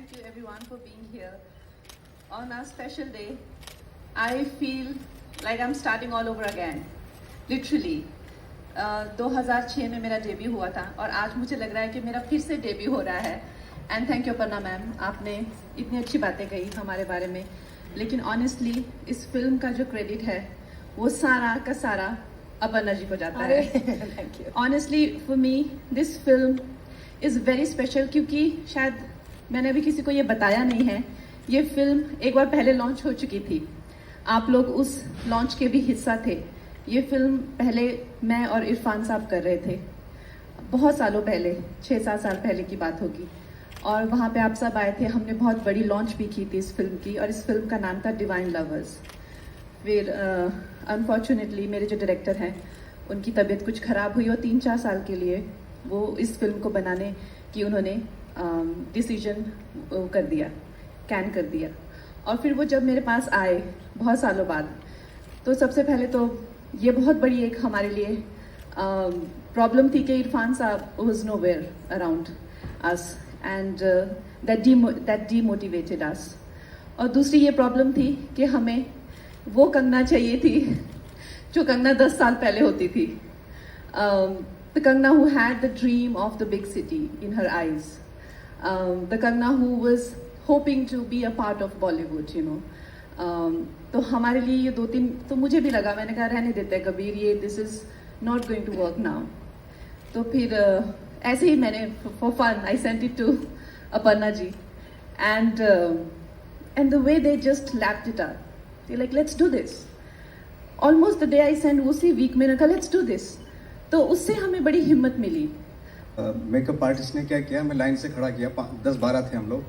thank you everyone for being here. On our special day, I feel like I'm starting all over again. Literally. 2006 में मेरा debut हुआ था और आज मुझे लग रहा है कि मेरा फिर से डेब्यू हो रहा है. And thank you Aparna ma'am, आपने इतनी अच्छी बातें कही हमारे बारे में. लेकिन ऑनेस्टली इस फिल्म का जो क्रेडिट है वो सारा का सारा अपर्णा जी को जाता है. Thank you. Honestly for me this film is very special क्योंकि शायद मैंने अभी किसी को ये बताया नहीं है. ये फिल्म एक बार पहले लॉन्च हो चुकी थी. आप लोग उस लॉन्च के भी हिस्सा थे. ये फिल्म पहले मैं और इरफान साहब कर रहे थे, बहुत सालों पहले, 6-7 साल पहले की बात होगी. और वहाँ पे आप सब आए थे. हमने बहुत बड़ी लॉन्च भी की थी इस फिल्म की और इस फिल्म का नाम था डिवाइन लवर्स. फिर अनफॉर्चुनेटली मेरे जो डायरेक्टर हैं उनकी तबीयत कुछ ख़राब हुई और 3-4 साल के लिए वो इस फिल्म को बनाने की उन्होंने डिसीजन कर दिया, कैन कर दिया. और फिर वो जब मेरे पास आए बहुत सालों बाद, तो सबसे पहले तो ये बहुत बड़ी एक हमारे लिए प्रॉब्लम थी कि Irfan sahab was nowhere around us and that demotivated us. और दूसरी ये प्रॉब्लम थी कि हमें वो कंगना चाहिए थी जो कंगना 10 साल पहले होती थी. The Kangana who had the dream of the big city in her eyes. The Kangana who was hoping to be a part of Bollywood, you know. तो हमारे लिए ये 2-3 तो मुझे भी लगा, मैंने कहा रहने देते हैं कबीर, ये this is not going to work now. तो फिर ऐसे ही मैंने for fun I sent it to Aparna ji and the way they just lapped it up. They like let's do this. Almost the day I send उसी week मैंने कहा let's do this. तो उससे हमें बड़ी हिम्मत मिली. मेकअप आर्टिस्ट ने क्या किया, मैं लाइन से खड़ा किया, 10-12 थे हम लोग,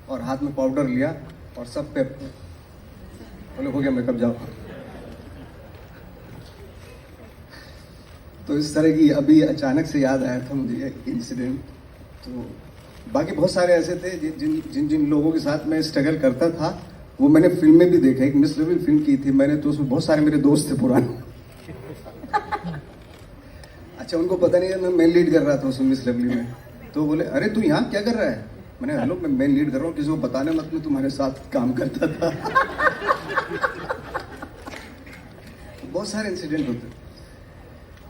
और हाथ में पाउडर लिया और सब पे बोले हो गया मेकअप, जाओ. तो इस तरह की अभी अचानक से याद आया था मुझे एक इंसिडेंट. तो बाकी बहुत सारे ऐसे थे जिन जिन लोगों के साथ मैं स्ट्रगल करता था, वो मैंने फिल्म में भी देखा. एक मिस लेवल फिल्म की थी मैंने, तो उसमें बहुत सारे मेरे दोस्त थे पुराने. अच्छा, उनको पता नहीं है मैं मेन लीड कर रहा था उसमें मिस लेवली में. तो बोले अरे तू यहाँ क्या कर रहा है. मैंने हेलो मैं मेन लीड कर रहा हूँ, किसी को बताने मत, मैं तुम्हारे साथ काम करता था. बहुत सारे इंसिडेंट होते.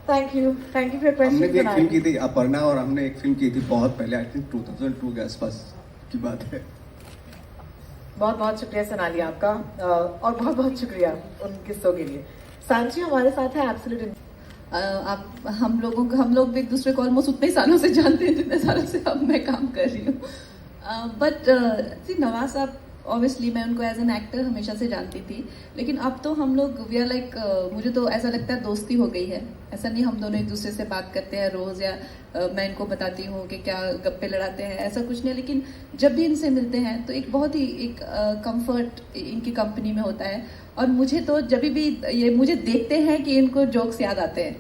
थैंक यू फॉर हमने भी एक फिल्म की क्वेश्चन. थी अपर्णा, और हमने एक फिल्म की थी बहुत पहले, आई थिंक 2002 के आसपास की बात है. बहुत बहुत शुक्रिया सोनाली आपका, और बहुत बहुत शुक्रिया उन किस्सों के लिए. सांची हमारे साथ है एब्सोल्यूट. आप हम लोग भी एक दूसरे को ऑलमोस्ट उतने सालों से जानते हैं जितने सालों से अब मैं काम कर रही हूँ. बट नवाज साहब ऑब्वियसली मैं उनको एज एन एक्टर हमेशा से जानती थी, लेकिन अब तो हम लोग वी आर लाइक, मुझे तो ऐसा लगता है दोस्ती हो गई है. ऐसा नहीं हम दोनों एक दूसरे से बात करते हैं रोज़, या मैं इनको बताती हूँ कि क्या गप्पे लड़ाते हैं, ऐसा कुछ नहीं. लेकिन जब भी इनसे मिलते हैं तो एक बहुत ही एक कंफर्ट इनकी कंपनी में होता है. और मुझे तो जब भी ये मुझे देखते हैं कि इनको जोक्स याद आते हैं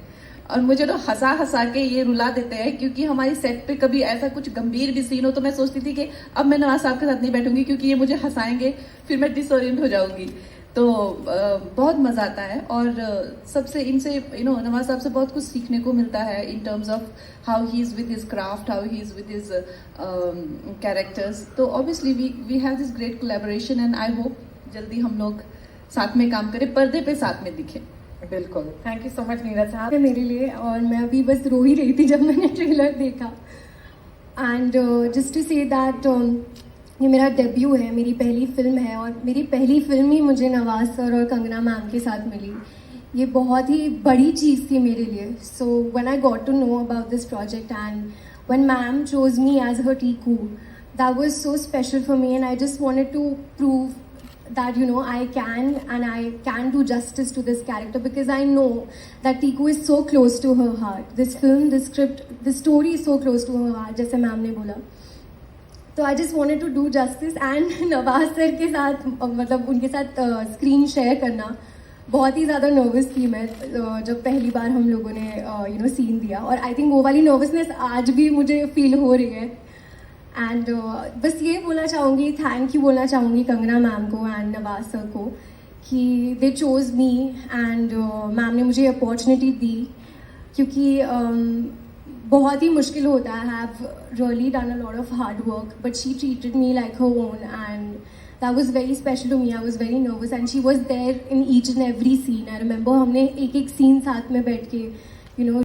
और मुझे तो हंसा हंसा के ये रुला देते हैं. क्योंकि हमारी सेट पे कभी ऐसा कुछ गंभीर भी सीन हो तो मैं सोचती थी कि अब मैं नवाज साहब के साथ नहीं बैठूंगी क्योंकि ये मुझे हंसाएंगे, फिर मैं डिसोरिएंट हो जाऊंगी. तो बहुत मज़ा आता है. और सबसे इनसे नवाज साहब से बहुत कुछ सीखने को मिलता है in terms of how he is with his craft, how he is with his characters. तो obviously we have this great collaboration and I hope जल्दी हम लोग साथ में काम करें, पर्दे पे साथ में दिखें. बिल्कुल. Thank you so much Neeraj साहब. मेरे लिए, और मैं अभी बस रो ही रही थी जब मैंने ट्रेलर देखा. And just to say that ये मेरा डेब्यू है, मेरी पहली फिल्म है, और मेरी पहली फिल्म ही मुझे नवाज सर और कंगना मैम के साथ मिली. ये बहुत ही बड़ी चीज़ थी मेरे लिए. So when I got to know about this project and when ma'am chose me as her Tiku, that was so special for me. And I just wanted to prove that I can do justice to this character, because I know that Tiku is so close to her heart. This film, this script, this story is so close to her heart, जैसे ma'am ने बोला. तो I just wanted to do justice. and Nawaz sir के साथ मतलब उनके साथ screen share करना, बहुत ही ज़्यादा नर्वस थी मैं जब पहली बार हम लोगों ने सीन दिया. और आई थिंक वो वाली नर्वसनेस आज भी मुझे फील हो रही है. एंड बस ये बोलना चाहूँगी, थैंक यू बोलना चाहूँगी कंगना मैम को एंड नवाज सर को कि दे चोज़ मी. एंड मैम ने मुझे अपॉर्चुनिटी दी, क्योंकि बहुत ही मुश्किल होता है. I have really done a lot of hard work, but she treated me like her own, and that was very special to me. I was very nervous, and she was there in each and every scene. I remember हमने एक एक scene साथ में बैठ के, you know,